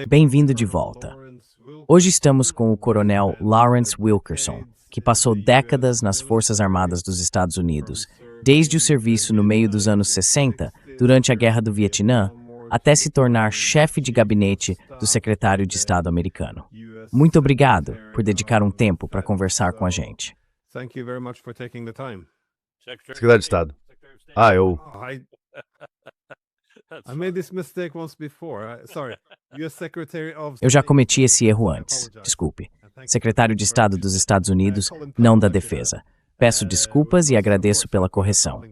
Bem-vindo de volta. Hoje estamos com o coronel Lawrence Wilkerson, que passou décadas nas Forças Armadas dos Estados Unidos, desde o serviço no meio dos anos 60, durante a Guerra do Vietnã, até se tornar chefe de gabinete do secretário de Estado americano. Muito obrigado por dedicar um tempo para conversar com a gente. Secretário de Estado. Eu já cometi esse erro antes, desculpe. Secretário de Estado dos Estados Unidos, não da Defesa. Peço desculpas e agradeço pela correção.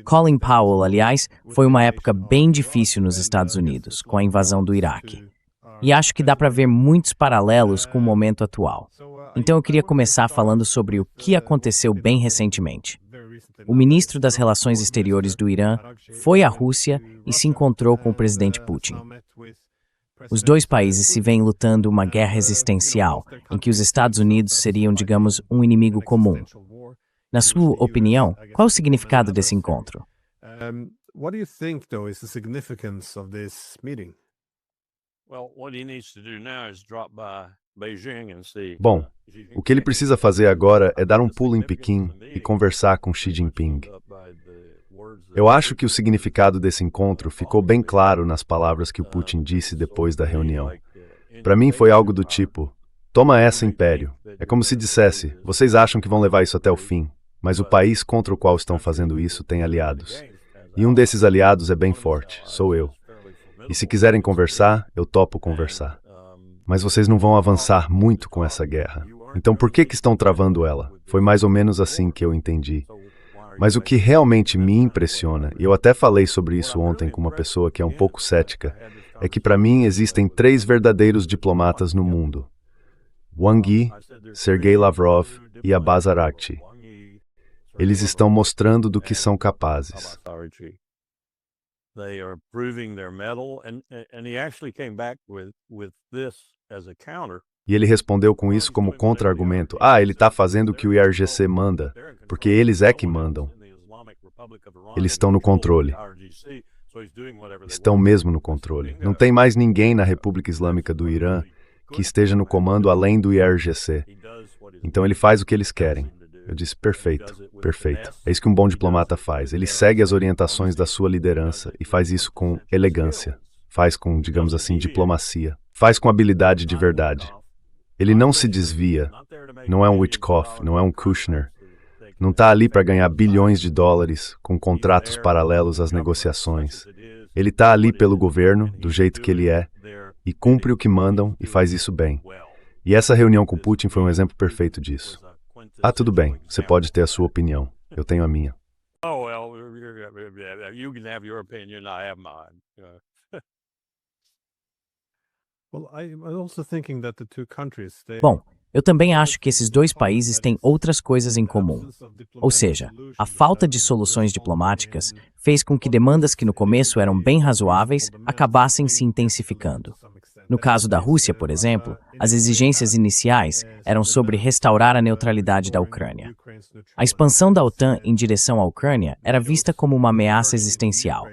Colin Powell, aliás, foi uma época bem difícil nos Estados Unidos, com a invasão do Iraque. E acho que dá para ver muitos paralelos com o momento atual. Então eu queria começar falando sobre o que aconteceu bem recentemente. O ministro das Relações Exteriores do Irã foi à Rússia e se encontrou com o presidente Putin. Os dois países se vêm lutando uma guerra existencial, em que os Estados Unidos seriam, digamos, um inimigo comum. Na sua opinião, qual o significado desse encontro? Bom, o que ele precisa fazer agora é dar um pulo em Pequim e conversar com Xi Jinping. Eu acho que o significado desse encontro ficou bem claro nas palavras que o Putin disse depois da reunião. Para mim foi algo do tipo: toma essa, Império. É como se dissesse: vocês acham que vão levar isso até o fim, mas o país contra o qual estão fazendo isso tem aliados. E um desses aliados é bem forte, sou eu. E se quiserem conversar, eu topo conversar. Mas vocês não vão avançar muito com essa guerra. Então por que estão travando ela? Foi mais ou menos assim que eu entendi. Mas o que realmente me impressiona, e eu até falei sobre isso ontem com uma pessoa que é um pouco cética, é que para mim existem 3 verdadeiros diplomatas no mundo: Wang Yi, Sergei Lavrov e Abbas Araghchi. Eles estão mostrando do que são capazes. E ele respondeu com isso como contra-argumento: ele está fazendo o que o IRGC manda, porque eles é que mandam. Eles estão no controle. Estão mesmo no controle. Não tem mais ninguém na República Islâmica do Irã que esteja no comando além do IRGC. Então ele faz o que eles querem. Eu disse: perfeito, perfeito. É isso que um bom diplomata faz. Ele segue as orientações da sua liderança e faz isso com elegância. Faz com, digamos assim, diplomacia. Faz com habilidade de verdade. Ele não se desvia. Não é um Witkoff, não é um Kushner. Não está ali para ganhar bilhões de dólares com contratos paralelos às negociações. Ele está ali pelo governo, do jeito que ele é, e cumpre o que mandam e faz isso bem. E essa reunião com Putin foi um exemplo perfeito disso. Tudo bem, você pode ter a sua opinião. Eu tenho a minha. Bom, eu também acho que esses dois países têm outras coisas em comum. Ou seja, a falta de soluções diplomáticas fez com que demandas que no começo eram bem razoáveis acabassem se intensificando. No caso da Rússia, por exemplo, as exigências iniciais eram sobre restaurar a neutralidade da Ucrânia. A expansão da OTAN em direção à Ucrânia era vista como uma ameaça existencial.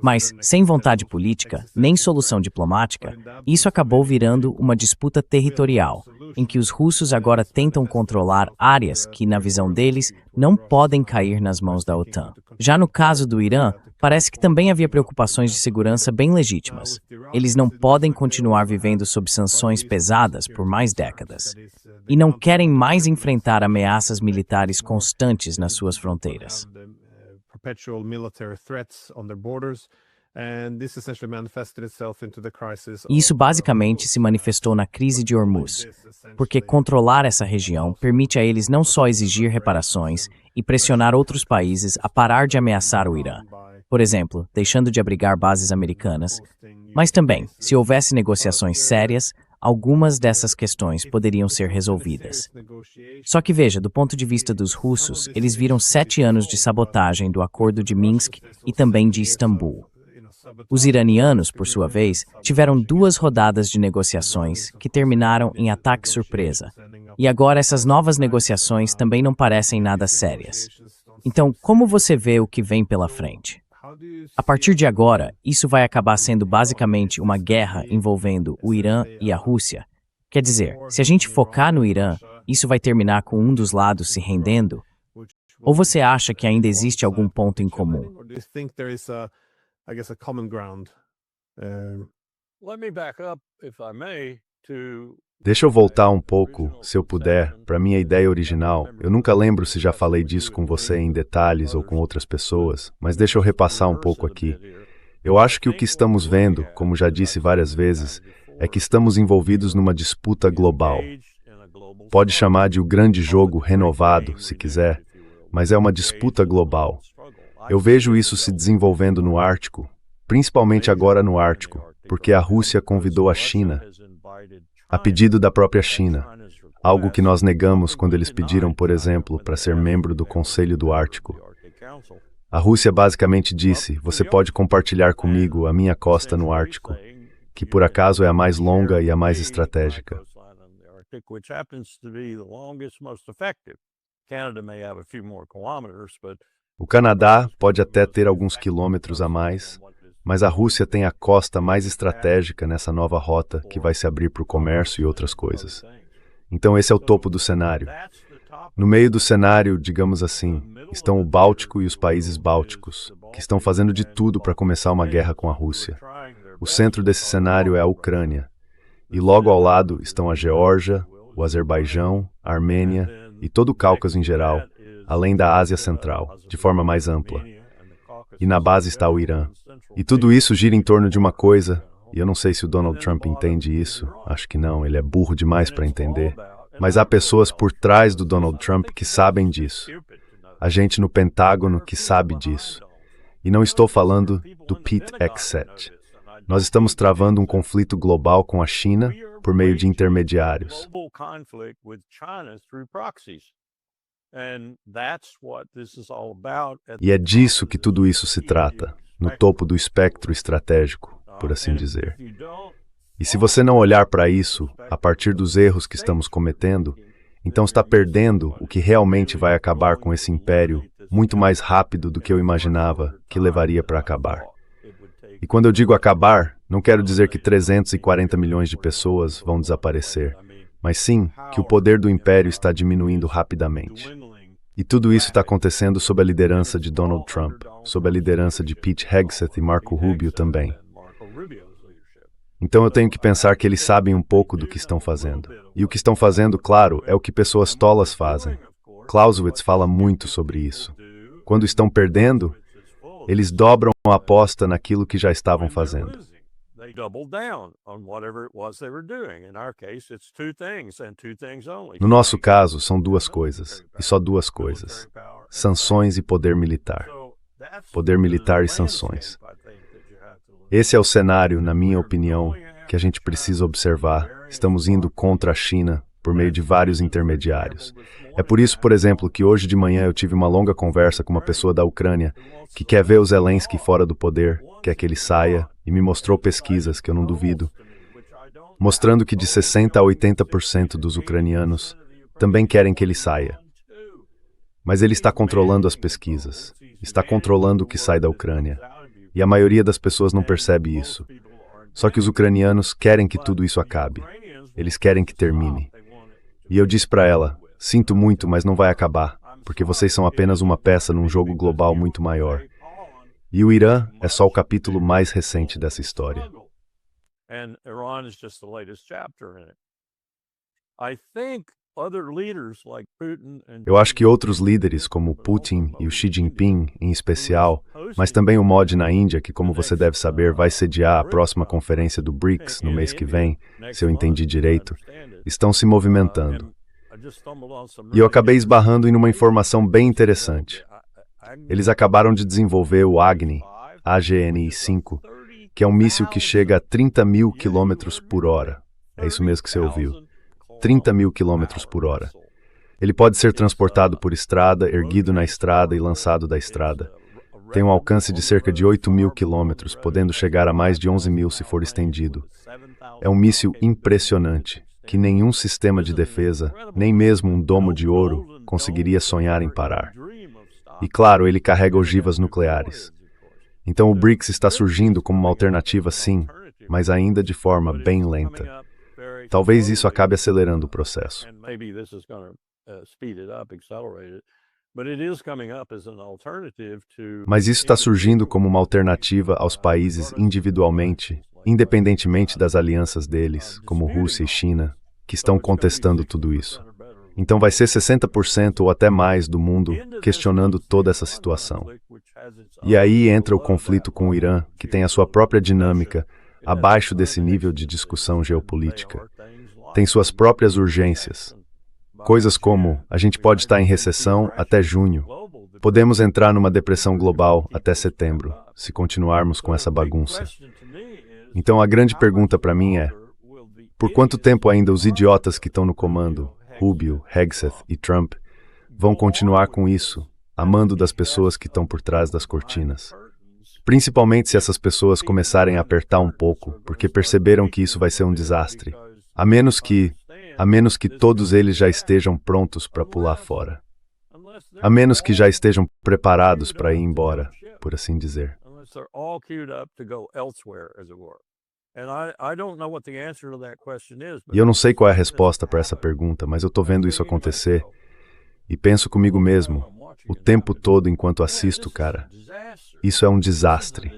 Mas, sem vontade política, nem solução diplomática, isso acabou virando uma disputa territorial, em que os russos agora tentam controlar áreas que, na visão deles, não podem cair nas mãos da OTAN. Já no caso do Irã, parece que também havia preocupações de segurança bem legítimas. Eles não podem continuar vivendo sob sanções pesadas por mais décadas. E não querem mais enfrentar ameaças militares constantes nas suas fronteiras. E isso basicamente se manifestou na crise de Hormuz, porque controlar essa região permite a eles não só exigir reparações e pressionar outros países a parar de ameaçar o Irã, por exemplo, deixando de abrigar bases americanas, mas também, se houvesse negociações sérias, algumas dessas questões poderiam ser resolvidas. Só que veja, do ponto de vista dos russos, eles viram 7 anos de sabotagem do Acordo de Minsk e também de Istambul. Os iranianos, por sua vez, tiveram 2 rodadas de negociações que terminaram em ataque surpresa. E agora essas novas negociações também não parecem nada sérias. Então, como você vê o que vem pela frente? A partir de agora, isso vai acabar sendo basicamente uma guerra envolvendo o Irã e a Rússia. Quer dizer, se a gente focar no Irã, isso vai terminar com um dos lados se rendendo? Ou você acha que ainda existe algum ponto em comum? Deixa eu voltar um pouco, se eu puder, para minha ideia original. Eu nunca lembro se já falei disso com você em detalhes ou com outras pessoas, mas deixa eu repassar um pouco aqui. Eu acho que o que estamos vendo, como já disse várias vezes, é que estamos envolvidos numa disputa global. Pode chamar de o grande jogo renovado, se quiser, mas é uma disputa global. Eu vejo isso se desenvolvendo no Ártico, principalmente agora no Ártico, porque a Rússia convidou a China, a pedido da própria China, algo que nós negamos quando eles pediram, por exemplo, para ser membro do Conselho do Ártico. A Rússia basicamente disse: você pode compartilhar comigo a minha costa no Ártico, que por acaso é a mais longa e a mais estratégica. O Canadá pode até ter alguns quilômetros a mais, mas a Rússia tem a costa mais estratégica nessa nova rota que vai se abrir para o comércio e outras coisas. Então esse é o topo do cenário. No meio do cenário, digamos assim, estão o Báltico e os países bálticos, que estão fazendo de tudo para começar uma guerra com a Rússia. O centro desse cenário é a Ucrânia. E logo ao lado estão a Geórgia, o Azerbaijão, a Armênia e todo o Cáucaso em geral, além da Ásia Central, de forma mais ampla. E na base está o Irã. E tudo isso gira em torno de uma coisa, e eu não sei se o Donald Trump entende isso, acho que não, ele é burro demais para entender, mas há pessoas por trás do Donald Trump que sabem disso. Há gente no Pentágono que sabe disso. E não estou falando do Pete Hegseth. Nós estamos travando um conflito global com a China por meio de intermediários. E é disso que tudo isso se trata, no topo do espectro estratégico, por assim dizer. E se você não olhar para isso, a partir dos erros que estamos cometendo, então está perdendo o que realmente vai acabar com esse império muito mais rápido do que eu imaginava que levaria para acabar. E quando eu digo acabar, não quero dizer que 340 milhões de pessoas vão desaparecer, mas sim que o poder do império está diminuindo rapidamente. E tudo isso está acontecendo sob a liderança de Donald Trump, sob a liderança de Pete Hegseth e Marco Rubio também. Então eu tenho que pensar que eles sabem um pouco do que estão fazendo. E o que estão fazendo, claro, é o que pessoas tolas fazem. Clausewitz fala muito sobre isso. Quando estão perdendo, eles dobram a aposta naquilo que já estavam fazendo. No nosso caso, são duas coisas, e só duas coisas: sanções e poder militar. Poder militar e sanções. Esse é o cenário, na minha opinião, que a gente precisa observar. Estamos indo contra a China por meio de vários intermediários. É por isso, por exemplo, que hoje de manhã eu tive uma longa conversa com uma pessoa da Ucrânia que quer ver o Zelensky fora do poder, quer que ele saia, e me mostrou pesquisas, que eu não duvido, mostrando que de 60% a 80% dos ucranianos também querem que ele saia. Mas ele está controlando as pesquisas, está controlando o que sai da Ucrânia. E a maioria das pessoas não percebe isso. Só que os ucranianos querem que tudo isso acabe. Eles querem que termine. E eu disse para ela: sinto muito, mas não vai acabar, porque vocês são apenas uma peça num jogo global muito maior. E o Irã é só o capítulo mais recente dessa história. Eu acho que outros líderes, como Putin e o Xi Jinping, em especial, mas também o Modi na Índia, que, como você deve saber, vai sediar a próxima conferência do BRICS no mês que vem, se eu entendi direito, estão se movimentando. E eu acabei esbarrando em uma informação bem interessante. Eles acabaram de desenvolver o Agni, AGNI-5, que é um míssil que chega a 30 mil quilômetros por hora. É isso mesmo que você ouviu. 30 mil quilômetros por hora. Ele pode ser transportado por estrada, erguido na estrada e lançado da estrada. Tem um alcance de cerca de 8 mil quilômetros, podendo chegar a mais de 11 mil se for estendido. É um míssil impressionante, que nenhum sistema de defesa, nem mesmo um domo de ouro, conseguiria sonhar em parar. E claro, ele carrega ogivas nucleares. Então o BRICS está surgindo como uma alternativa, sim, mas ainda de forma bem lenta. Talvez isso acabe acelerando o processo. Mas isso está surgindo como uma alternativa aos países individualmente, independentemente das alianças deles, como Rússia e China, que estão contestando tudo isso. Então vai ser 60% ou até mais do mundo questionando toda essa situação. E aí entra o conflito com o Irã, que tem a sua própria dinâmica, abaixo desse nível de discussão geopolítica. Tem suas próprias urgências. Coisas como, a gente pode estar em recessão até junho. Podemos entrar numa depressão global até setembro, se continuarmos com essa bagunça. Então a grande pergunta para mim é, por quanto tempo ainda os idiotas que estão no comando, Rubio, Hegseth e Trump, vão continuar com isso, amando das pessoas que estão por trás das cortinas? Principalmente se essas pessoas começarem a apertar um pouco, porque perceberam que isso vai ser um desastre. A menos que todos eles já estejam prontos para pular fora. A menos que já estejam preparados para ir embora, por assim dizer. E eu não sei qual é a resposta para essa pergunta, mas eu estou vendo isso acontecer e penso comigo mesmo, o tempo todo enquanto assisto, cara. Isso é um desastre.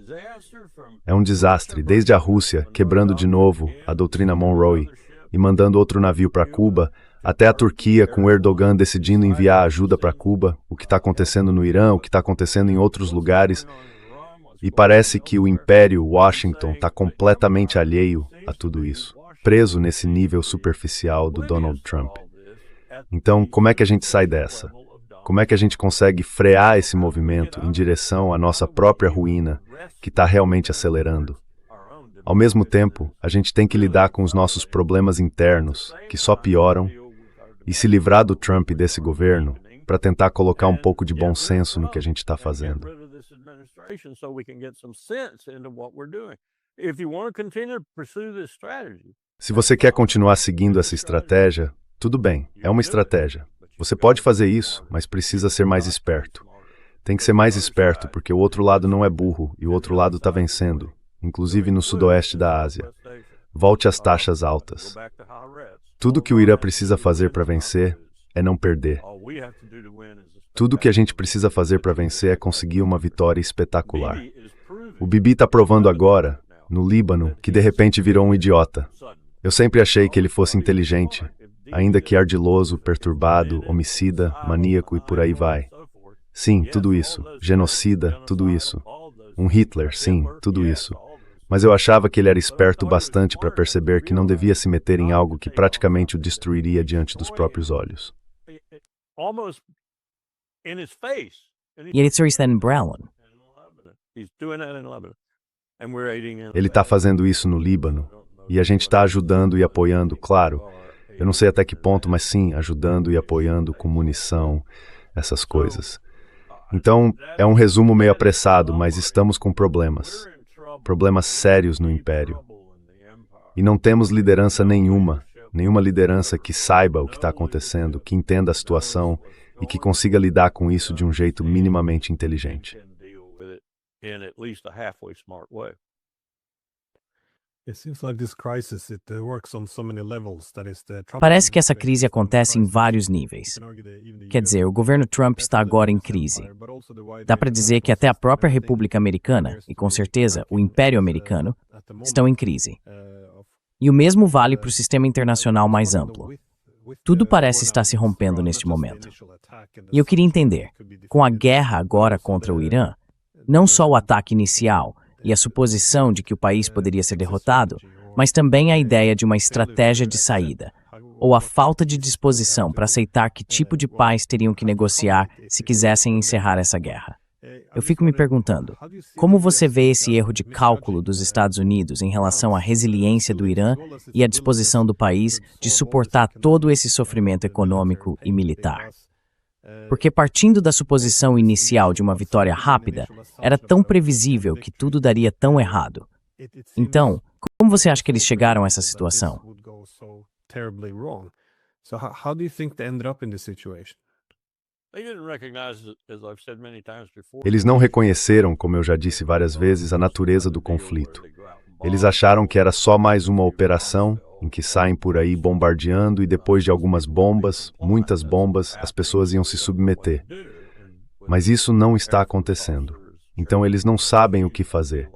É um desastre, desde a Rússia quebrando de novo a doutrina Monroe e mandando outro navio para Cuba, até a Turquia com Erdogan decidindo enviar ajuda para Cuba, o que está acontecendo no Irã, o que está acontecendo em outros lugares. E parece que o Império Washington está completamente alheio a tudo isso, preso nesse nível superficial do Donald Trump. Então, como é que a gente sai dessa? Como é que a gente consegue frear esse movimento em direção à nossa própria ruína, que está realmente acelerando? Ao mesmo tempo, a gente tem que lidar com os nossos problemas internos, que só pioram, e se livrar do Trump e desse governo, para tentar colocar um pouco de bom senso no que a gente está fazendo. Se você quer continuar seguindo essa estratégia, tudo bem, é uma estratégia. Você pode fazer isso, mas precisa ser mais esperto. Tem que ser mais esperto porque o outro lado não é burro e o outro lado está vencendo, inclusive no sudoeste da Ásia. Volte às taxas altas. Tudo que o Irã precisa fazer para vencer é não perder. Tudo que a gente precisa fazer para vencer é conseguir uma vitória espetacular. O Bibi está provando agora, no Líbano, que de repente virou um idiota. Eu sempre achei que ele fosse inteligente, ainda que ardiloso, perturbado, homicida, maníaco e por aí vai. Sim, tudo isso. Genocida, tudo isso. Um Hitler, sim, tudo isso. Mas eu achava que ele era esperto bastante para perceber que não devia se meter em algo que praticamente o destruiria diante dos próprios olhos. E ele fez isso em Brown. Ele está fazendo isso no Líbano, e a gente está ajudando e apoiando, claro. Eu não sei até que ponto, mas sim, ajudando e apoiando com munição, essas coisas. Então, é um resumo meio apressado, mas estamos com problemas. Problemas sérios no Império. E não temos liderança nenhuma liderança que saiba o que está acontecendo, que entenda a situação e que consiga lidar com isso de um jeito minimamente inteligente. Parece que essa crise acontece em vários níveis. Quer dizer, o governo Trump está agora em crise. Dá para dizer que até a própria República Americana, e com certeza o Império Americano, estão em crise. E o mesmo vale para o sistema internacional mais amplo. Tudo parece estar se rompendo neste momento. E eu queria entender, com a guerra agora contra o Irã, não só o ataque inicial e a suposição de que o país poderia ser derrotado, mas também a ideia de uma estratégia de saída, ou a falta de disposição para aceitar que tipo de paz teriam que negociar se quisessem encerrar essa guerra. Eu fico me perguntando, como você vê esse erro de cálculo dos Estados Unidos em relação à resiliência do Irã e à disposição do país de suportar todo esse sofrimento econômico e militar? Porque partindo da suposição inicial de uma vitória rápida, era tão previsível que tudo daria tão errado. Então, como você acha que eles chegaram a essa situação? Eles não reconheceram, como eu já disse várias vezes, a natureza do conflito. Eles acharam que era só mais uma operação em que saem por aí bombardeando e depois de algumas bombas, muitas bombas, as pessoas iam se submeter. Mas isso não está acontecendo. Então eles não sabem o que fazer.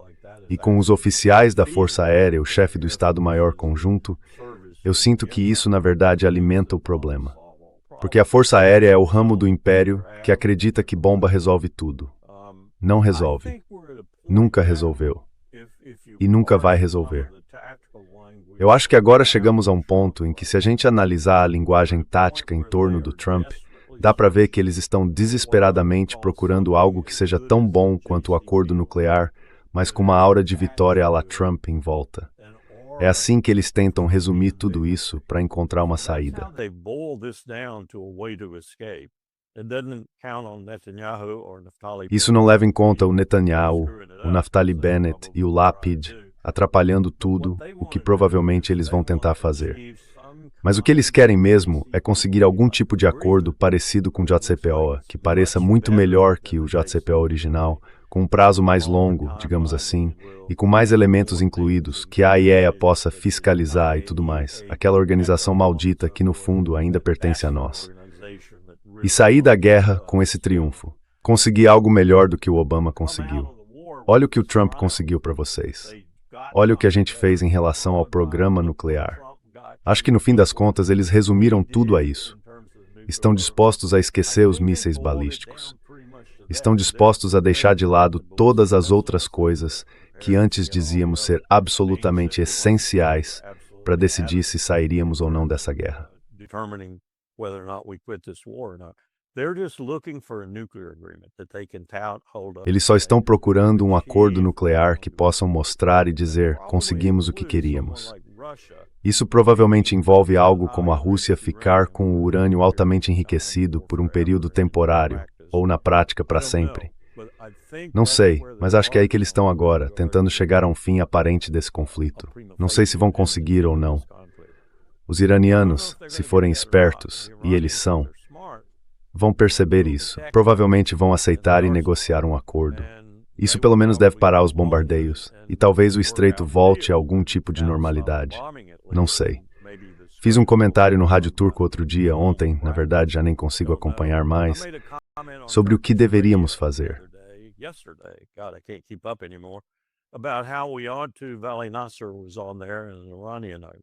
E com os oficiais da Força Aérea, o chefe do Estado-Maior Conjunto, eu sinto que isso, na verdade, alimenta o problema. Porque a Força Aérea é o ramo do Império que acredita que bomba resolve tudo. Não resolve. Nunca resolveu. E nunca vai resolver. Eu acho que agora chegamos a um ponto em que, se a gente analisar a linguagem tática em torno do Trump, dá para ver que eles estão desesperadamente procurando algo que seja tão bom quanto o acordo nuclear, mas com uma aura de vitória à la Trump em volta. É assim que eles tentam resumir tudo isso para encontrar uma saída. Isso não leva em conta o Netanyahu, o Naftali Bennett e o Lapid, atrapalhando tudo, o que provavelmente eles vão tentar fazer. Mas o que eles querem mesmo é conseguir algum tipo de acordo parecido com o JCPOA, que pareça muito melhor que o JCPOA original, com um prazo mais longo, digamos assim, e com mais elementos incluídos, que a IAEA possa fiscalizar e tudo mais, aquela organização maldita que no fundo ainda pertence a nós. E sair da guerra com esse triunfo. Conseguir algo melhor do que o Obama conseguiu. Olha o que o Trump conseguiu para vocês. Olha o que a gente fez em relação ao programa nuclear. Acho que no fim das contas eles resumiram tudo a isso. Estão dispostos a esquecer os mísseis balísticos. Estão dispostos a deixar de lado todas as outras coisas que antes dizíamos ser absolutamente essenciais para decidir se sairíamos ou não dessa guerra. Eles só estão procurando um acordo nuclear que possam mostrar e dizer: conseguimos o que queríamos. Isso provavelmente envolve algo como a Rússia ficar com o urânio altamente enriquecido por um período temporário, ou na prática para sempre. Não sei, mas acho que é aí que eles estão agora, tentando chegar a um fim aparente desse conflito. Não sei se vão conseguir ou não. Os iranianos, se forem espertos, e eles são, vão perceber isso. Provavelmente vão aceitar e negociar um acordo. Isso pelo menos deve parar os bombardeios, e talvez o estreito volte a algum tipo de normalidade. Não sei. Fiz um comentário no Rádio Turco outro dia, ontem, na verdade já nem consigo acompanhar mais, sobre o que deveríamos fazer.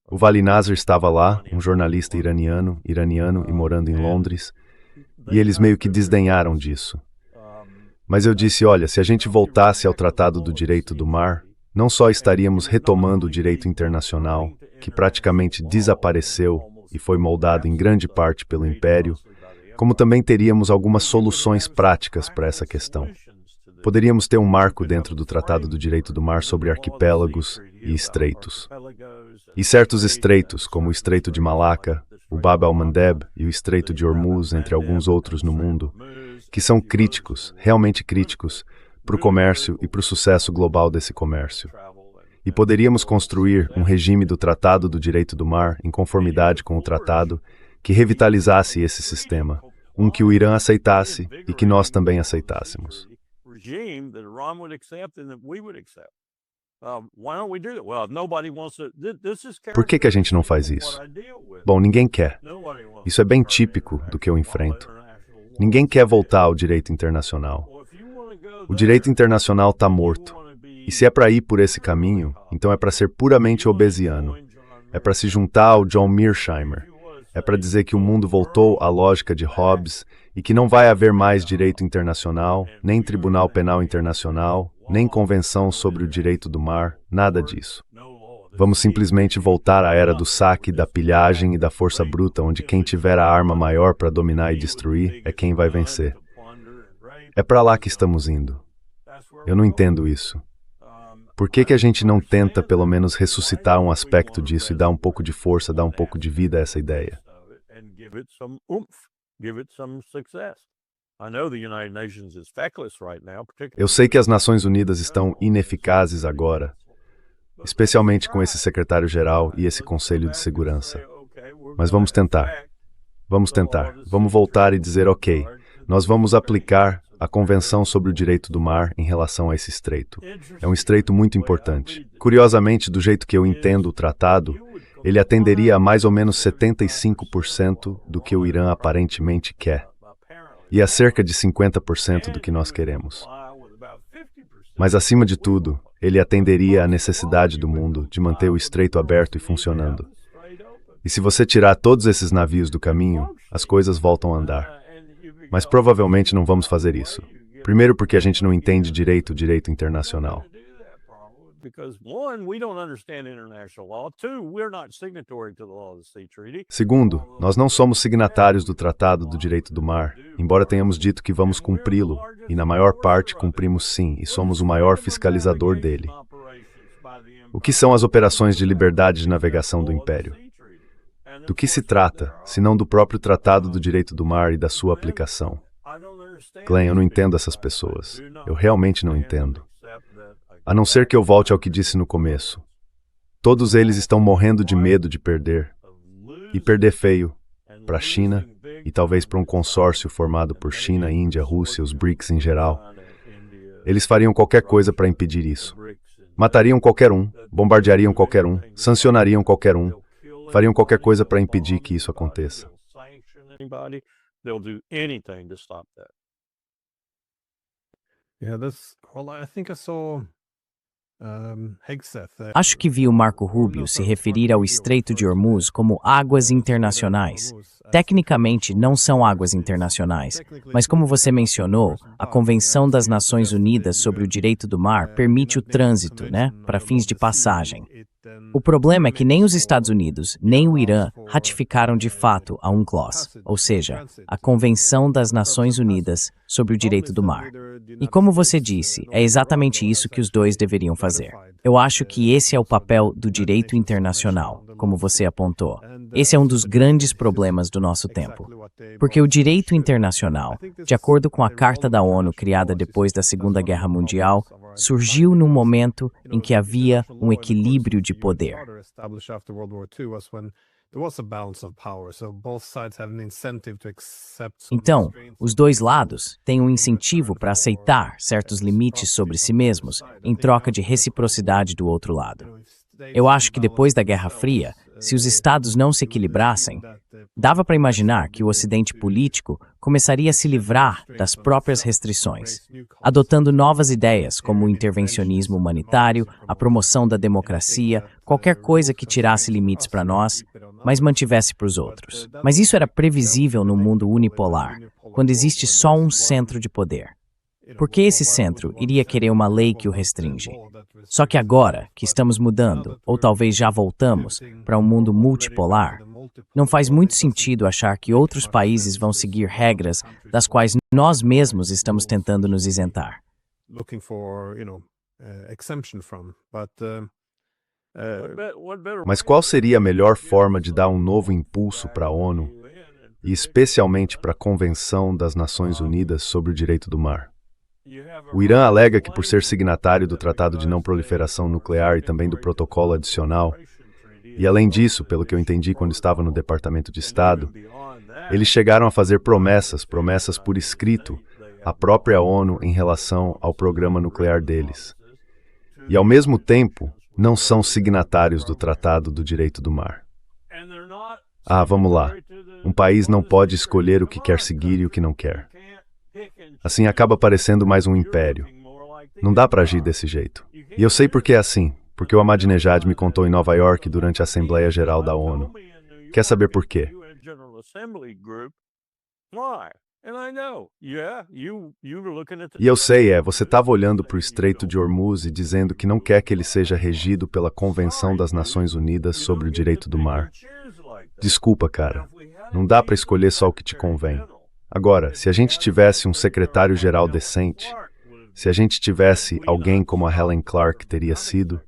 O Vali Nasr estava lá, um jornalista iraniano e morando em Londres, e eles meio que desdenharam disso. Mas eu disse, olha, se a gente voltasse ao Tratado do Direito do Mar, não só estaríamos retomando o direito internacional, que praticamente desapareceu e foi moldado em grande parte pelo Império, como também teríamos algumas soluções práticas para essa questão. Poderíamos ter um marco dentro do Tratado do Direito do Mar sobre arquipélagos e estreitos. E certos estreitos, como o Estreito de Malaca, o Bab al-Mandeb e o Estreito de Hormuz, entre alguns outros no mundo, que são críticos, realmente críticos, para o comércio e para o sucesso global desse comércio. E poderíamos construir um regime do Tratado do Direito do Mar em conformidade com o tratado que revitalizasse esse sistema, um que o Irã aceitasse e que nós também aceitássemos. Por que a gente não faz isso? Bom, ninguém quer. Isso é bem típico do que eu enfrento. Ninguém quer voltar ao direito internacional. O direito internacional está morto. E se é para ir por esse caminho, então é para ser puramente obesiano. É para se juntar ao John Mearsheimer. É para dizer que o mundo voltou à lógica de Hobbes e que não vai haver mais direito internacional, nem Tribunal Penal Internacional, nem Convenção sobre o Direito do Mar, nada disso. Vamos simplesmente voltar à era do saque, da pilhagem e da força bruta, onde quem tiver a arma maior para dominar e destruir é quem vai vencer. É para lá que estamos indo. Eu não entendo isso. Por que a gente não tenta, pelo menos, ressuscitar um aspecto disso e dar um pouco de força, dar um pouco de vida a essa ideia? Eu sei que as Nações Unidas estão ineficazes agora, especialmente com esse secretário-geral e esse Conselho de Segurança. Mas vamos tentar. Vamos tentar. Vamos voltar e dizer, ok, Nós vamos aplicar a Convenção sobre o Direito do Mar em relação a esse estreito. É um estreito muito importante. Curiosamente, do jeito que eu entendo o tratado, ele atenderia a mais ou menos 75% do que o Irã aparentemente quer, e a cerca de 50% do que nós queremos. Mas, acima de tudo, ele atenderia à necessidade do mundo de manter o estreito aberto e funcionando. E se você tirar todos esses navios do caminho, as coisas voltam a andar. Mas provavelmente não vamos fazer isso. Primeiro porque a gente não entende direito o direito internacional. Segundo, nós não somos signatários do Tratado do Direito do Mar, embora tenhamos dito que vamos cumpri-lo, e na maior parte cumprimos sim, e somos o maior fiscalizador dele. O que são as operações de liberdade de navegação do Império? Do que se trata, se não do próprio Tratado do Direito do Mar e da sua aplicação? Glenn, eu não entendo essas pessoas. Eu realmente não entendo. A não ser que eu volte ao que disse no começo. Todos eles estão morrendo de medo de perder. E perder feio. Para a China, e talvez para um consórcio formado por China, Índia, Rússia, os BRICS em geral. Eles fariam qualquer coisa para impedir isso. Matariam qualquer um, bombardeariam qualquer um, sancionariam qualquer um, fariam qualquer coisa para impedir que isso aconteça. Acho que vi o Marco Rubio se referir ao Estreito de Hormuz como águas internacionais. Tecnicamente, não são águas internacionais, mas como você mencionou, a Convenção das Nações Unidas sobre o Direito do Mar permite o trânsito, para fins de passagem. O problema é que nem os Estados Unidos, nem o Irã ratificaram de fato a UNCLOS, ou seja, a Convenção das Nações Unidas sobre o Direito do Mar. E como você disse, é exatamente isso que os dois deveriam fazer. Eu acho que esse é o papel do direito internacional, como você apontou. Esse é um dos grandes problemas do nosso tempo. Porque o direito internacional, de acordo com a Carta da ONU criada depois da Segunda Guerra Mundial, surgiu num momento em que havia um equilíbrio de poder. Então, os dois lados têm um incentivo para aceitar certos limites sobre si mesmos em troca de reciprocidade do outro lado. Eu acho que depois da Guerra Fria, se os estados não se equilibrassem, dava para imaginar que o Ocidente político começaria a se livrar das próprias restrições, adotando novas ideias como o intervencionismo humanitário, a promoção da democracia, qualquer coisa que tirasse limites para nós, mas mantivesse para os outros. Mas isso era previsível no mundo unipolar, quando existe só um centro de poder. Porque esse centro iria querer uma lei que o restringe. Só que agora que estamos mudando, ou talvez já voltamos, para um mundo multipolar, não faz muito sentido achar que outros países vão seguir regras das quais nós mesmos estamos tentando nos isentar. Mas qual seria a melhor forma de dar um novo impulso para a ONU, e especialmente para a Convenção das Nações Unidas sobre o Direito do Mar? O Irã alega que, por ser signatário do Tratado de Não Proliferação Nuclear e também do Protocolo Adicional, e além disso, pelo que eu entendi quando estava no Departamento de Estado, eles chegaram a fazer promessas por escrito, à própria ONU em relação ao programa nuclear deles. E, ao mesmo tempo, não são signatários do Tratado do Direito do Mar. Vamos lá. Um país não pode escolher o que quer seguir e o que não quer. Assim acaba parecendo mais um império. Não dá para agir desse jeito. E eu sei por que é assim, porque o Ahmadinejad me contou em Nova York durante a Assembleia Geral da ONU. Quer saber por quê? E eu sei, você estava olhando para o Estreito de Hormuz e dizendo que não quer que ele seja regido pela Convenção das Nações Unidas sobre o Direito do Mar. Desculpa, cara. Não dá para escolher só o que te convém. Agora, se a gente tivesse um secretário-geral decente, se a gente tivesse alguém como a Helen Clark teria sido,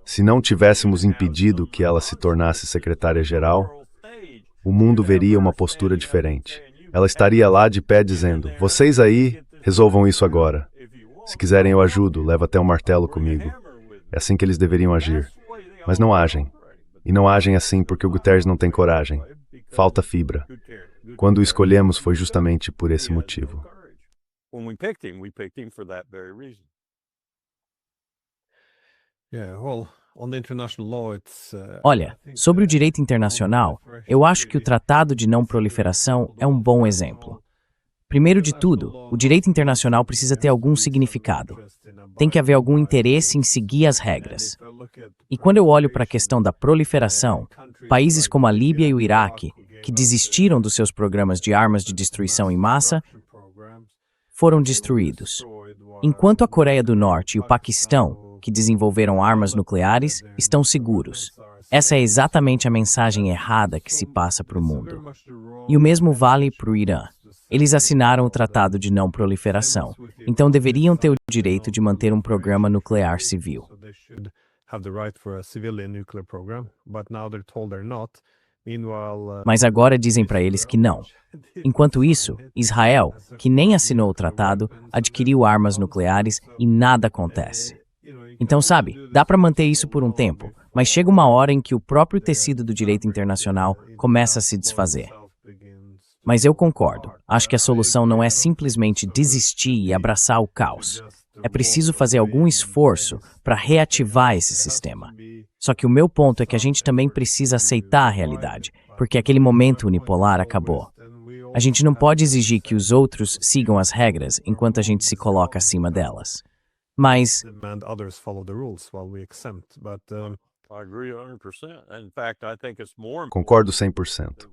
se não tivéssemos impedido que ela se tornasse secretária-geral, o mundo veria uma postura diferente. Ela estaria lá de pé dizendo, vocês aí, resolvam isso agora. Se quiserem eu ajudo, leva até um martelo comigo. É assim que eles deveriam agir. Mas não agem. E não agem assim porque o Guterres não tem coragem. Falta fibra. Quando o escolhemos foi justamente por esse motivo. Olha, sobre o direito internacional, eu acho que o Tratado de Não Proliferação é um bom exemplo. Primeiro de tudo, o direito internacional precisa ter algum significado. Tem que haver algum interesse em seguir as regras. E quando eu olho para a questão da proliferação, países como a Líbia e o Iraque, que desistiram dos seus programas de armas de destruição em massa, foram destruídos. Enquanto a Coreia do Norte e o Paquistão, que desenvolveram armas nucleares, estão seguros. Essa é exatamente a mensagem errada que se passa para o mundo. E o mesmo vale para o Irã. Eles assinaram o Tratado de Não Proliferação, então deveriam ter o direito de manter um programa nuclear civil. Mas agora dizem para eles que não. Enquanto isso, Israel, que nem assinou o tratado, adquiriu armas nucleares e nada acontece. Então, sabe, dá para manter isso por um tempo, mas chega uma hora em que o próprio tecido do direito internacional começa a se desfazer. Mas eu concordo. Acho que a solução não é simplesmente desistir e abraçar o caos. É preciso fazer algum esforço para reativar esse sistema. Só que o meu ponto é que a gente também precisa aceitar a realidade, porque aquele momento unipolar acabou. A gente não pode exigir que os outros sigam as regras enquanto a gente se coloca acima delas. Mas Concordo 100%.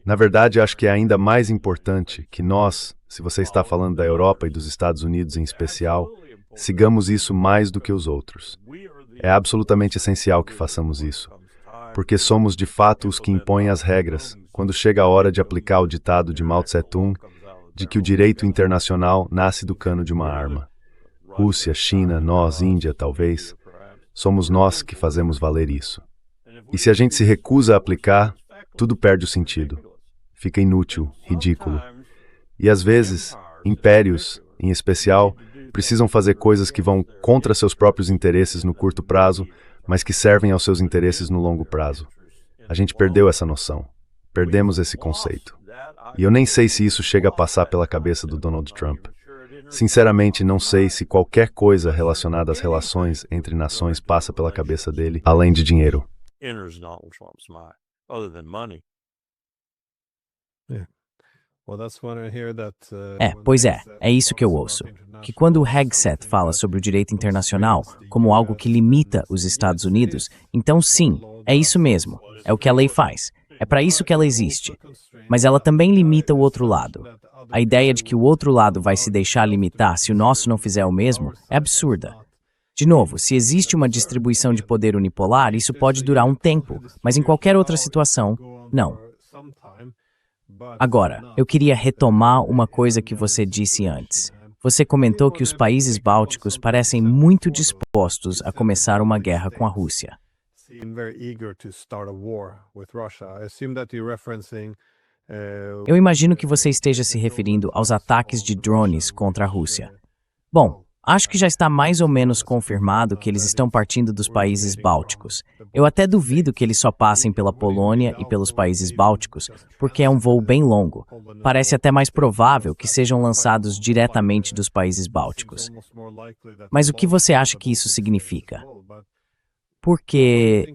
Na verdade, acho que é ainda mais importante que nós, se você está falando da Europa e dos Estados Unidos em especial, sigamos isso mais do que os outros. É absolutamente essencial que façamos isso, porque somos de fato os que impõem as regras quando chega a hora de aplicar o ditado de Mao Tse-tung de que o direito internacional nasce do cano de uma arma. Rússia, China, nós, Índia, talvez, somos nós que fazemos valer isso. E se a gente se recusa a aplicar, tudo perde o sentido. Fica inútil, ridículo. E às vezes, impérios, em especial, precisam fazer coisas que vão contra seus próprios interesses no curto prazo, mas que servem aos seus interesses no longo prazo. A gente perdeu essa noção. Perdemos esse conceito. E eu nem sei se isso chega a passar pela cabeça do Donald Trump. Sinceramente, não sei se qualquer coisa relacionada às relações entre nações passa pela cabeça dele, além de dinheiro. É isso que eu ouço. Que quando o Hegseth fala sobre o direito internacional como algo que limita os Estados Unidos, então sim, é isso mesmo, é o que a lei faz. É para isso que ela existe. Mas ela também limita o outro lado. A ideia de que o outro lado vai se deixar limitar se o nosso não fizer o mesmo é absurda. De novo, se existe uma distribuição de poder unipolar, isso pode durar um tempo, mas em qualquer outra situação, não. Agora, eu queria retomar uma coisa que você disse antes. Você comentou que os países bálticos parecem muito dispostos a começar uma guerra com a Rússia. Eu imagino que você esteja se referindo aos ataques de drones contra a Rússia. Bom, acho que já está mais ou menos confirmado que eles estão partindo dos países bálticos. Eu até duvido que eles só passem pela Polônia e pelos países bálticos, porque é um voo bem longo. Parece até mais provável que sejam lançados diretamente dos países bálticos. Mas o que você acha que isso significa? Porque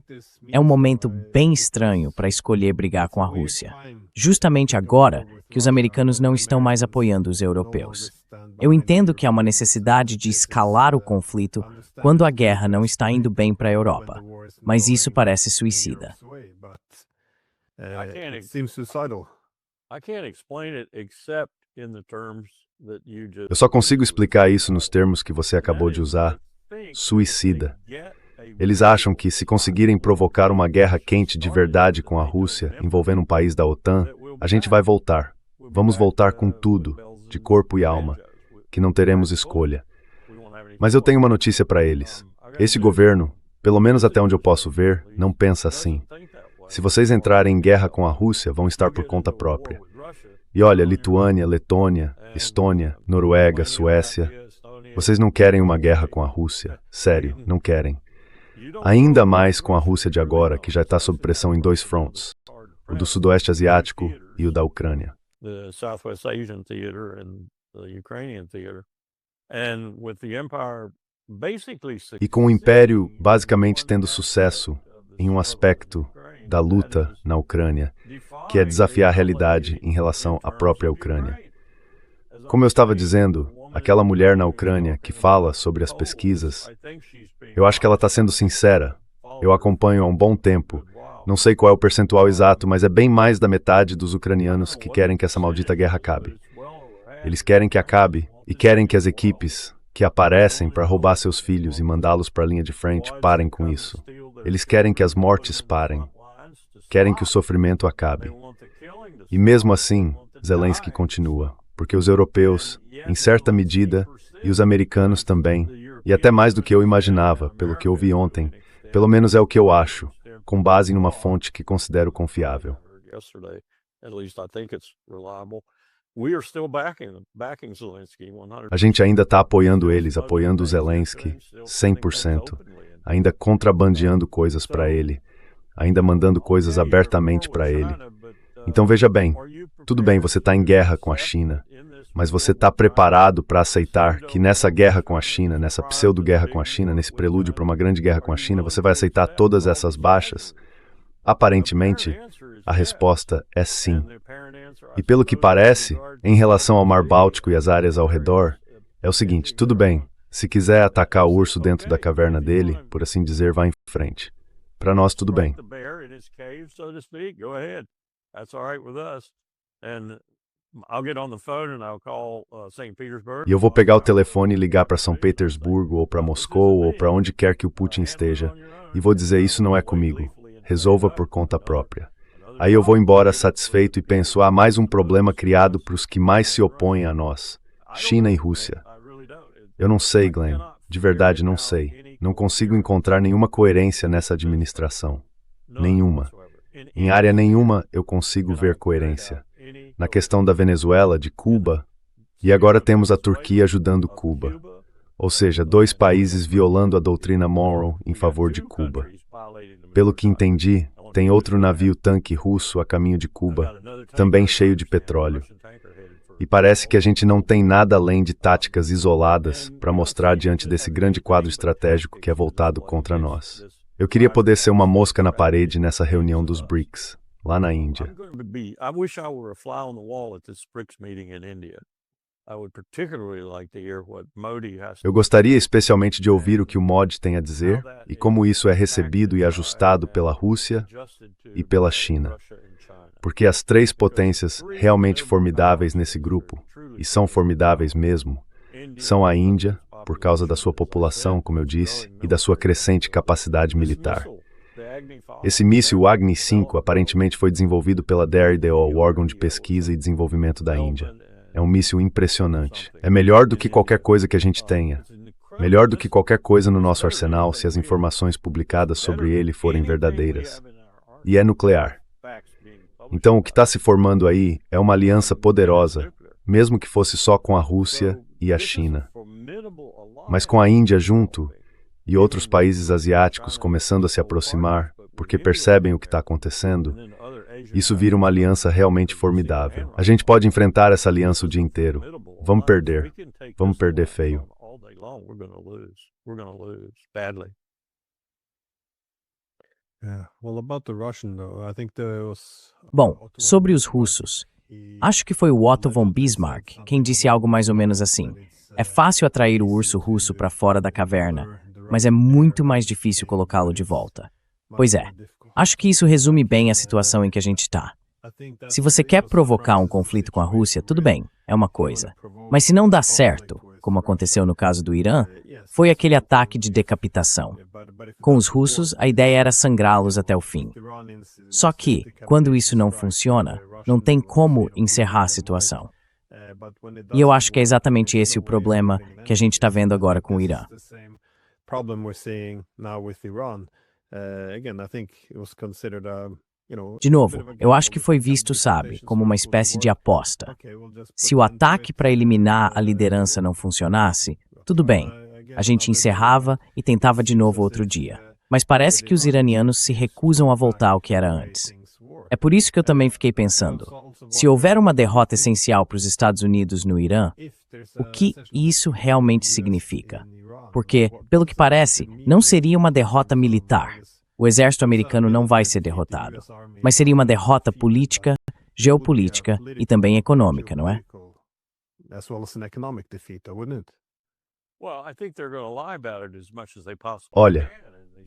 é um momento bem estranho para escolher brigar com a Rússia. Justamente agora que os americanos não estão mais apoiando os europeus. Eu entendo que há uma necessidade de escalar o conflito quando a guerra não está indo bem para a Europa, mas isso parece suicida. Eu só consigo explicar isso nos termos que você acabou de usar. Suicida. Eles acham que, se conseguirem provocar uma guerra quente de verdade com a Rússia, envolvendo um país da OTAN, a gente vai voltar. Vamos voltar com tudo, de corpo e alma, que não teremos escolha. Mas eu tenho uma notícia para eles. Esse governo, pelo menos até onde eu posso ver, não pensa assim. Se vocês entrarem em guerra com a Rússia, vão estar por conta própria. E olha, Lituânia, Letônia, Estônia, Noruega, Suécia, vocês não querem uma guerra com a Rússia. Sério, não querem. Ainda mais com a Rússia de agora, que já está sob pressão em dois fronts. O do Sudoeste Asiático e o da Ucrânia. E com o Império basicamente tendo sucesso em um aspecto da luta na Ucrânia, que é desafiar a realidade em relação à própria Ucrânia. Como eu estava dizendo, aquela mulher na Ucrânia que fala sobre as pesquisas, eu acho que ela está sendo sincera. Eu acompanho há um bom tempo. Não sei qual é o percentual exato, mas é bem mais da metade dos ucranianos que querem que essa maldita guerra acabe. Eles querem que acabe e querem que as equipes que aparecem para roubar seus filhos e mandá-los para a linha de frente parem com isso. Eles querem que as mortes parem. Querem que o sofrimento acabe. E mesmo assim, Zelensky continua, porque os europeus, em certa medida, e os americanos também, e até mais do que eu imaginava, pelo que eu vi ontem, pelo menos é o que eu acho, com base em uma fonte que considero confiável. A gente ainda está apoiando eles, apoiando o Zelensky, 100%, ainda contrabandeando coisas para ele, ainda mandando coisas abertamente para ele. Então veja bem, tudo bem, você está em guerra com a China, mas você está preparado para aceitar que nessa guerra com a China, nessa pseudo-guerra com a China, nesse prelúdio para uma grande guerra com a China, você vai aceitar todas essas baixas? Aparentemente, a resposta é sim. E pelo que parece, em relação ao Mar Báltico e as áreas ao redor, é o seguinte, tudo bem, se quiser atacar o urso dentro da caverna dele, por assim dizer, vá em frente. Para nós, tudo bem. E eu vou pegar o telefone e ligar para São Petersburgo, ou para Moscou, ou para onde quer que o Putin esteja, e vou dizer, isso não é comigo, resolva por conta própria. Aí eu vou embora satisfeito e penso, há mais um problema criado para os que mais se opõem a nós, China e Rússia. Eu não sei, Glenn, de verdade não sei. Não consigo encontrar nenhuma coerência nessa administração. Nenhuma. Em área nenhuma eu consigo ver coerência. Na questão da Venezuela, de Cuba, e agora temos a Turquia ajudando Cuba. Ou seja, dois países violando a doutrina Monroe em favor de Cuba. Pelo que entendi, tem outro navio-tanque russo a caminho de Cuba, também cheio de petróleo. E parece que a gente não tem nada além de táticas isoladas para mostrar diante desse grande quadro estratégico que é voltado contra nós. Eu queria poder ser uma mosca na parede nessa reunião dos BRICS, lá na Índia. Eu gostaria especialmente de ouvir o que o Modi tem a dizer e como isso é recebido e ajustado pela Rússia e pela China. Porque as três potências realmente formidáveis nesse grupo, e são formidáveis mesmo, são a Índia, por causa da sua população, como eu disse, e da sua crescente capacidade militar. Esse míssil Agni 5 aparentemente foi desenvolvido pela DRDO, o órgão de pesquisa e desenvolvimento da Índia. É um míssil impressionante. É melhor do que qualquer coisa que a gente tenha. Melhor do que qualquer coisa no nosso arsenal se as informações publicadas sobre ele forem verdadeiras. E é nuclear. Então o que está se formando aí é uma aliança poderosa, mesmo que fosse só com a Rússia e a China. Mas com a Índia junto e outros países asiáticos começando a se aproximar, porque percebem o que está acontecendo, isso vira uma aliança realmente formidável. A gente pode enfrentar essa aliança o dia inteiro. Vamos perder. Vamos perder feio. Bom, sobre os russos, acho que foi o Otto von Bismarck quem disse algo mais ou menos assim. É fácil atrair o urso russo para fora da caverna, mas é muito mais difícil colocá-lo de volta. Pois é, acho que isso resume bem a situação em que a gente está. Se você quer provocar um conflito com a Rússia, tudo bem, é uma coisa. Mas se não dá certo, como aconteceu no caso do Irã, foi aquele ataque de decapitação. Com os russos, a ideia era sangrá-los até o fim. Só que, quando isso não funciona, não tem como encerrar a situação. E eu acho que é exatamente esse o problema que a gente está vendo agora com o Irã. De novo, eu acho que foi visto, sabe, como uma espécie de aposta. Se o ataque para eliminar a liderança não funcionasse, tudo bem, a gente encerrava e tentava de novo outro dia. Mas parece que os iranianos se recusam a voltar ao que era antes. É por isso que eu também fiquei pensando, se houver uma derrota essencial para os Estados Unidos no Irã, o que isso realmente significa? Porque, pelo que parece, não seria uma derrota militar. O exército americano não vai ser derrotado, mas seria uma derrota política, geopolítica e também econômica, não é? Olha,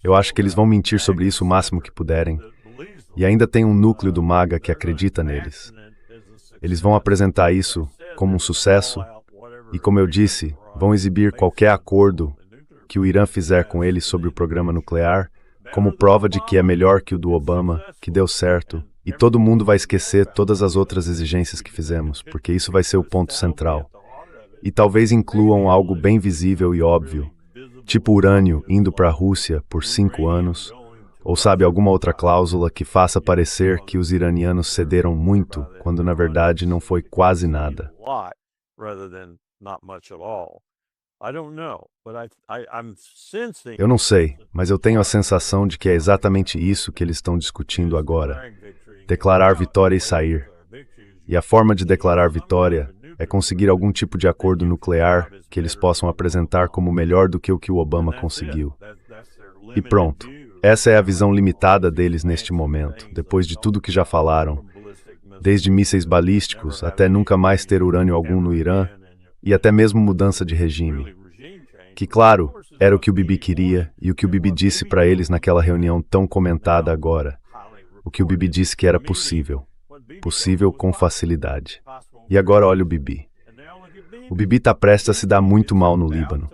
eu acho que eles vão mentir sobre isso o máximo que puderem. E ainda tem um núcleo do MAGA que acredita neles. Eles vão apresentar isso como um sucesso e, como eu disse, vão exibir qualquer acordo que o Irã fizer com eles sobre o programa nuclear como prova de que é melhor que o do Obama, que deu certo, e todo mundo vai esquecer todas as outras exigências que fizemos, porque isso vai ser o ponto central. E talvez incluam algo bem visível e óbvio, tipo urânio indo para a Rússia por 5 anos, ou sabe, alguma outra cláusula que faça parecer que os iranianos cederam muito, quando na verdade não foi quase nada. Eu não sei, mas eu tenho a sensação de que é exatamente isso que eles estão discutindo agora. Declarar vitória e sair. E a forma de declarar vitória é conseguir algum tipo de acordo nuclear que eles possam apresentar como melhor do que o Obama conseguiu. E pronto. Essa é a visão limitada deles neste momento, depois de tudo que já falaram, desde mísseis balísticos até nunca mais ter urânio algum no Irã, e até mesmo mudança de regime. Que, claro, era o que o Bibi queria e o que o Bibi disse para eles naquela reunião tão comentada agora. O que o Bibi disse que era possível. Possível com facilidade. E agora olha o Bibi. O Bibi está prestes a se dar muito mal no Líbano.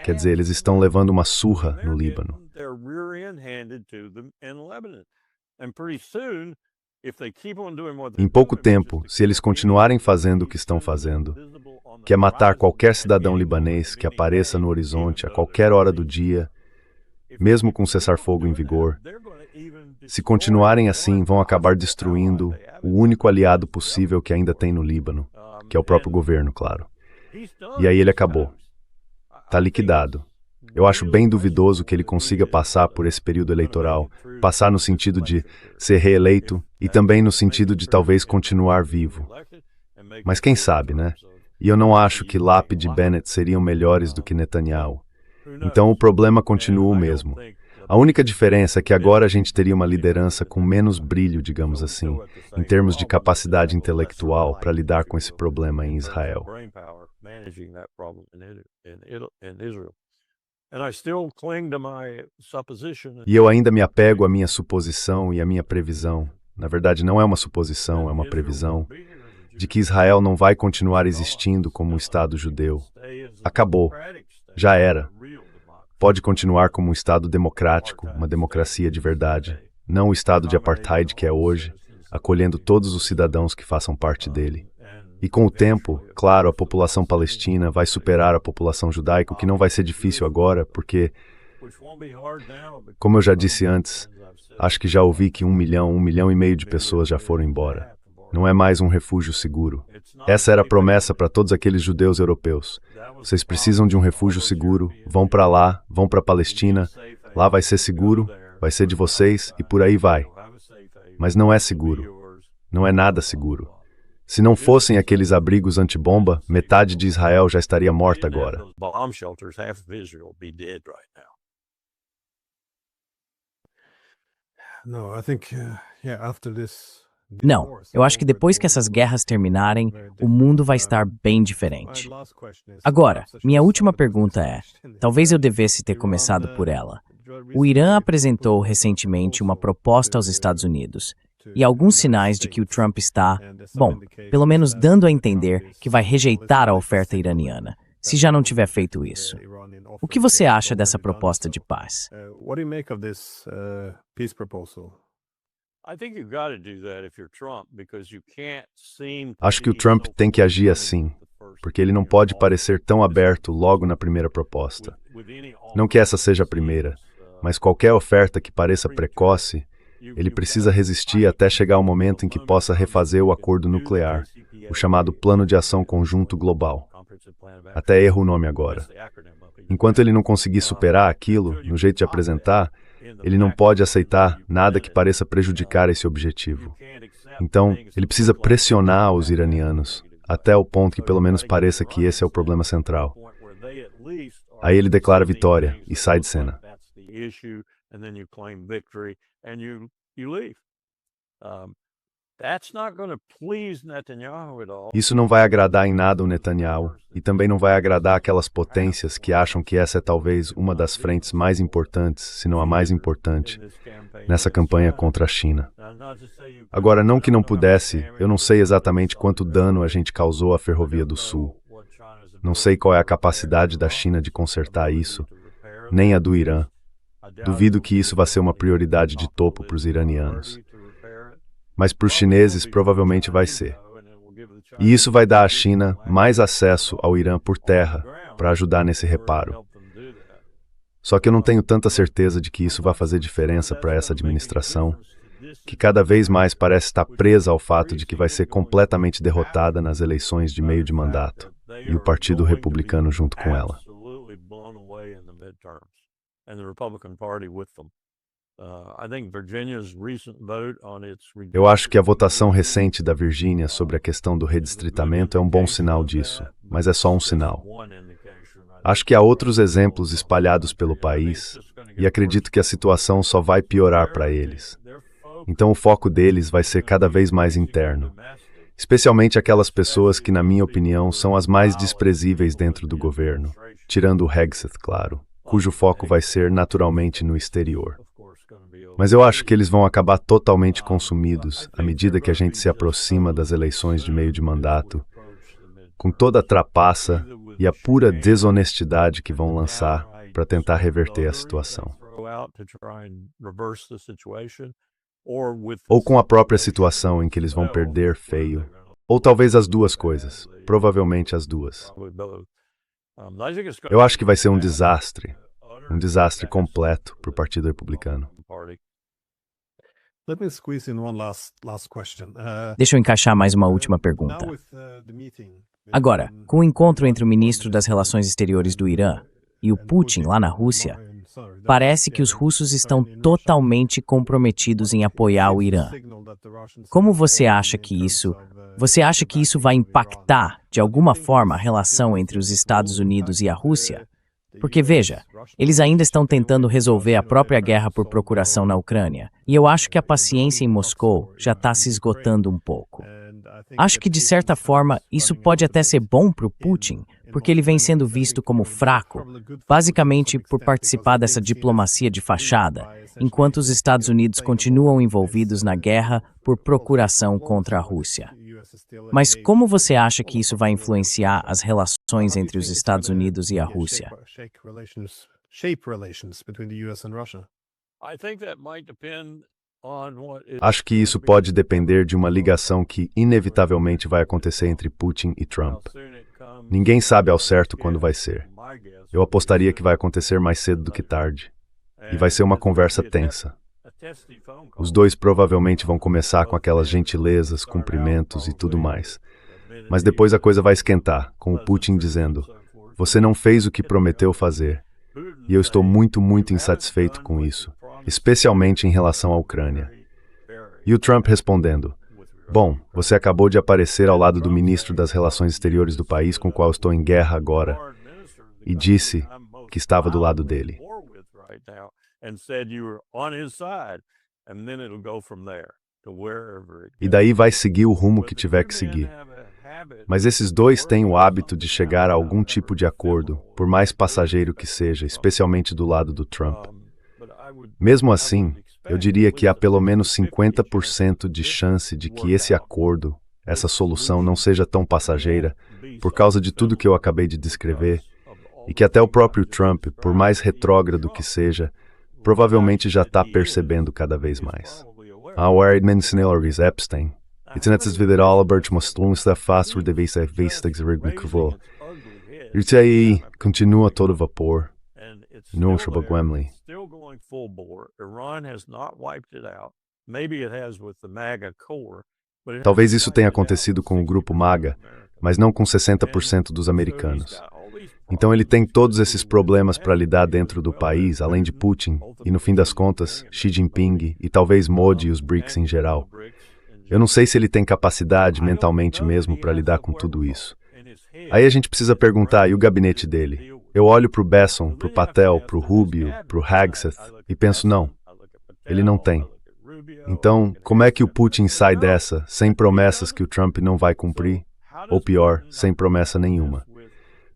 Quer dizer, eles estão levando uma surra no Líbano. Em pouco tempo, se eles continuarem fazendo o que estão fazendo, que é matar qualquer cidadão libanês que apareça no horizonte a qualquer hora do dia, mesmo com cessar-fogo em vigor, se continuarem assim, vão acabar destruindo o único aliado possível que ainda tem no Líbano, que é o próprio governo, claro. E aí ele acabou. Está liquidado. Eu acho bem duvidoso que ele consiga passar por esse período eleitoral, passar no sentido de ser reeleito e também no sentido de talvez continuar vivo. Mas quem sabe, né? E eu não acho que Lapid e Bennett seriam melhores do que Netanyahu. Então o problema continua o mesmo. A única diferença é que agora a gente teria uma liderança com menos brilho, digamos assim, em termos de capacidade intelectual para lidar com esse problema em Israel. E eu ainda me apego à minha suposição e à minha previsão. Na verdade, não é uma suposição, é uma previsão de que Israel não vai continuar existindo como um Estado judeu. Acabou. Já era. Pode continuar como um Estado democrático, uma democracia de verdade, não o Estado de apartheid que é hoje, acolhendo todos os cidadãos que façam parte dele. E com o tempo, claro, a população palestina vai superar a população judaica, o que não vai ser difícil agora, porque, como eu já disse antes, acho que já ouvi que 1 milhão e meio de pessoas já foram embora. Não é mais um refúgio seguro. Essa era a promessa para todos aqueles judeus europeus. Vocês precisam de um refúgio seguro, vão para lá, vão para a Palestina, lá vai ser seguro, vai ser de vocês e por aí vai. Mas não é seguro. Não é nada seguro. Se não fossem aqueles abrigos antibomba, metade de Israel já estaria morta agora. Não, eu acho que depois que essas guerras terminarem, o mundo vai estar bem diferente. Agora, minha última pergunta é, talvez eu devesse ter começado por ela. O Irã apresentou recentemente uma proposta aos Estados Unidos, e alguns sinais de que o Trump está, bom, pelo menos dando a entender que vai rejeitar a oferta iraniana, se já não tiver feito isso. O que você acha dessa proposta de paz? Acho que o Trump tem que agir assim, porque ele não pode parecer tão aberto logo na primeira proposta. Não que essa seja a primeira, mas qualquer oferta que pareça precoce, ele precisa resistir até chegar ao momento em que possa refazer o acordo nuclear, o chamado Plano de Ação Conjunto Global. Até erro o nome agora. Enquanto ele não conseguir superar aquilo, no jeito de apresentar, Ele não pode aceitar nada que pareça prejudicar esse objetivo. Então, ele precisa pressionar os iranianos, até o ponto que pelo menos pareça que esse é o problema central. Aí ele declara vitória e sai de cena. Isso não vai agradar em nada o Netanyahu, e também não vai agradar aquelas potências que acham que essa é talvez uma das frentes mais importantes, se não a mais importante, nessa campanha contra a China. Agora, não que não pudesse, eu não sei exatamente quanto dano a gente causou à Ferrovia do Sul. Não sei qual é a capacidade da China de consertar isso, nem a do Irã. Duvido que isso vá ser uma prioridade de topo para os iranianos. Mas para os chineses provavelmente vai ser. E isso vai dar à China mais acesso ao Irã por terra para ajudar nesse reparo. Só que eu não tenho tanta certeza de que isso vai fazer diferença para essa administração, que cada vez mais parece estar presa ao fato de que vai ser completamente derrotada nas eleições de meio de mandato, e o Partido Republicano junto com ela. Eu acho que a votação recente da Virgínia sobre a questão do redistritamento é um bom sinal disso, mas é só um sinal. Acho que há outros exemplos espalhados pelo país, e acredito que a situação só vai piorar para eles. Então o foco deles vai ser cada vez mais interno, especialmente aquelas pessoas que, na minha opinião, são as mais desprezíveis dentro do governo, tirando o Hegseth, claro, cujo foco vai ser naturalmente no exterior. Mas eu acho que eles vão acabar totalmente consumidos à medida que a gente se aproxima das eleições de meio de mandato, com toda a trapaça e a pura desonestidade que vão lançar para tentar reverter a situação. Ou com a própria situação em que eles vão perder feio. Ou talvez as duas coisas. Provavelmente as duas. Eu acho que vai ser um desastre completo para o Partido Republicano. Deixa eu encaixar mais uma última pergunta. Agora, com o encontro entre o ministro das Relações Exteriores do Irã e o Putin lá na Rússia, parece que os russos estão totalmente comprometidos em apoiar o Irã. Como você acha que isso vai impactar, de alguma forma, a relação entre os Estados Unidos e a Rússia? Porque, veja, eles ainda estão tentando resolver a própria guerra por procuração na Ucrânia, e eu acho que a paciência em Moscou já está se esgotando um pouco. Acho que, de certa forma, isso pode até ser bom para o Putin, porque ele vem sendo visto como fraco, basicamente por participar dessa diplomacia de fachada, enquanto os Estados Unidos continuam envolvidos na guerra por procuração contra a Rússia. Mas como você acha que isso vai influenciar as relações entre os Estados Unidos e a Rússia? Acho que isso pode depender de uma ligação que inevitavelmente vai acontecer entre Putin e Trump. Ninguém sabe ao certo quando vai ser. Eu apostaria que vai acontecer mais cedo do que tarde. E vai ser uma conversa tensa. Os dois provavelmente vão começar com aquelas gentilezas, cumprimentos e tudo mais. Mas depois a coisa vai esquentar, com o Putin dizendo: "Você não fez o que prometeu fazer." E eu estou muito insatisfeito com isso, especialmente em relação à Ucrânia. E o Trump respondendo: "Bom, você acabou de aparecer ao lado do ministro das Relações Exteriores do país com o qual estou em guerra agora, e disse que estava do lado dele." E daí vai seguir o rumo que tiver que seguir. Mas esses dois têm o hábito de chegar a algum tipo de acordo, por mais passageiro que seja, especialmente do lado do Trump. Mesmo assim, eu diria que há pelo menos 50% de chance de que esse acordo, essa solução não seja tão passageira, por causa de tudo que eu acabei de descrever, e que até o próprio Trump, por mais retrógrado que seja, provavelmente já está percebendo cada vez mais. Epstein. Internet videre alle måste fast for det visar visdagsryggmikvå. Aí continua todo vapor. Não Gwemley. Talvez isso tenha acontecido com o grupo MAGA, mas não com 60% dos americanos. Então ele tem todos esses problemas para lidar dentro do país, além de Putin, e no fim das contas, Xi Jinping e talvez Modi e os BRICS em geral. Eu não sei se ele tem capacidade mentalmente mesmo para lidar com tudo isso. Aí a gente precisa perguntar, e o gabinete dele? Eu olho para o Besson, para o Patel, para o Rubio, para o Hegseth e penso, não, ele não tem. Então, como é que o Putin sai dessa, sem promessas que o Trump não vai cumprir? Ou pior, sem promessa nenhuma.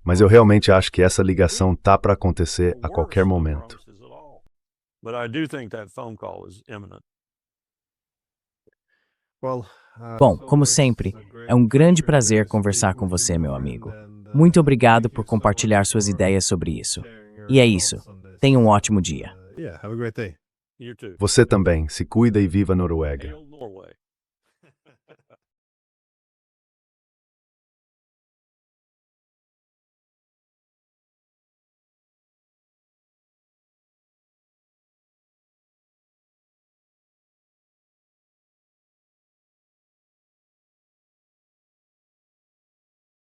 Mas eu realmente acho que essa ligação tá para acontecer a qualquer momento. Bom, como sempre, é um grande prazer conversar com você, meu amigo. Muito obrigado por compartilhar suas ideias sobre isso. E é isso. Tenha um ótimo dia. Você também, se cuida e viva a Noruega.